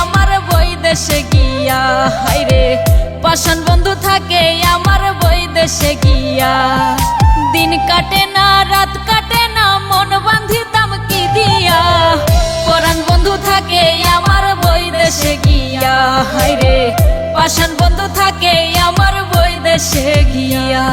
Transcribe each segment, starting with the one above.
আমার বৈদেশে গিয়া, হায়রে পাষাণ বন্ধু থাকে আমার বৈদেশে গিয়া। দিন কাটে না রাত কাটে না মন বান্ধিতাম কি দিয়া, পরাণ বন্ধু থাকে আমার বৈদেশে গিয়া, হায়রে পাষাণ বন্ধু থাকে আমার বৈদেশে গিয়া।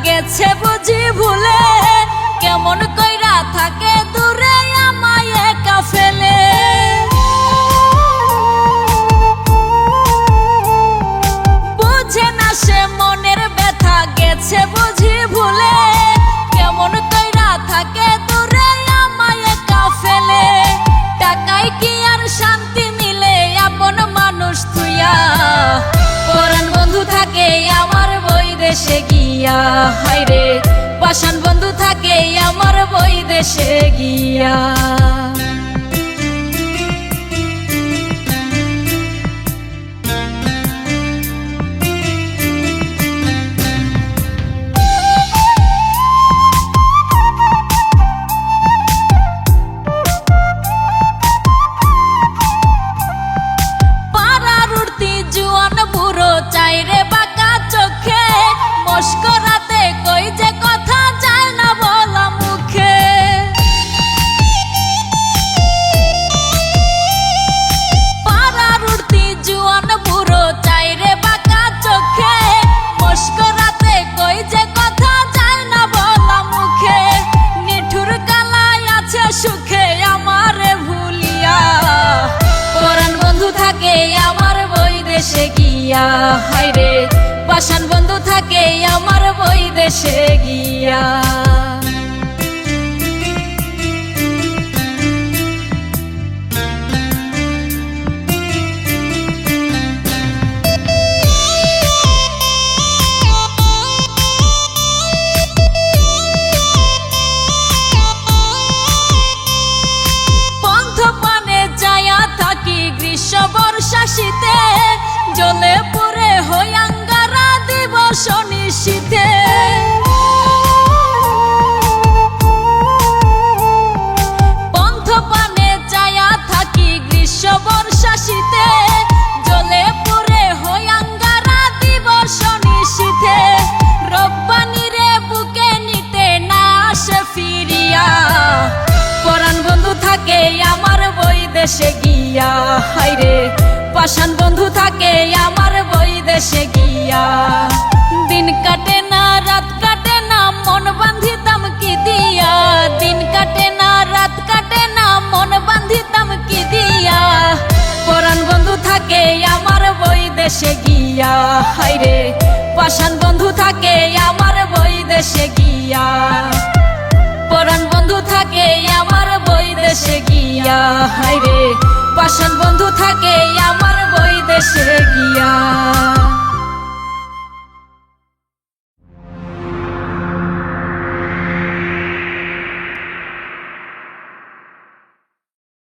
গেছে বুঝি ভুলে, কেমন কইরা থাকে দূরে আমায় একা ফেলে। বুঝে না সে মনের ব্যথা, গেছে বুঝি ভুলে, কেমন কইরা থাকে দূরে আমায় একা ফেলে। টাকায় কি আর শান্তি মিলে আপন মানুষ তুইয়া, পরাণ বন্ধু থাকে আমার বৈদেশে গিয়া, হায়রে পাষাণ বন্ধু থাকে আমার বৈদেশে গিয়া। পাড়ার উঠতি জুয়ান বুড়ো চাইরে বাঁকা চোখে, মস্করাতে কই যে কথা যায় না বলা মুখে। পাড়ার উঠতি জুয়ান বুড়ো চাইরে বাঁকা চোখে, মস্করাতে কই যে কথা যায় না বলা মুখে। নিঠুর কালাই আছে সুখে আমারে ভুলিয়া, পরাণ বন্ধু থাকে আমার বৈদেশে গিয়া, হায়রে পাষাণ বন্ধু থাকে আমার বৈদেশে গিয়া। পন্থ পানে যায়া থাকি গ্রীষ্ম বর্ষা শীতে, জ্বলে পুড়ে হই আঙ্গারা দিবস নিশীথে। পন্থ পানে যায়া থাকি গ্রীষ্ম বর্ষা শীতে, জ্বলে পুড়ে হই আঙ্গারা দিবস নিশীথে। রব্বানি রে বুকে নিতে না আসে ফিরিয়া, পরাণ বন্ধু থাকে আমার বৈদেশে গিয়া, হায়রে পাষাণ বন্ধু থাকে আমার বৈদেশে গিয়া। দিন কাটে না রাত কাটে না মন বান্ধিতাম কি দিয়া, দিন কাটে না রাত কাটে না মন বান্ধিতাম কি দিয়া, পরাণ বন্ধু থাকে আমার বৈদেশে গিয়া, হায়রে পাষাণ বন্ধু থাকে আমার বৈদেশে গিয়া। পরাণ বন্ধু থাকে আমার বৈদেশে গিয়া, হায়রে পাষাণ বন্ধু থাকে আমার বৈদেশে গিয়া।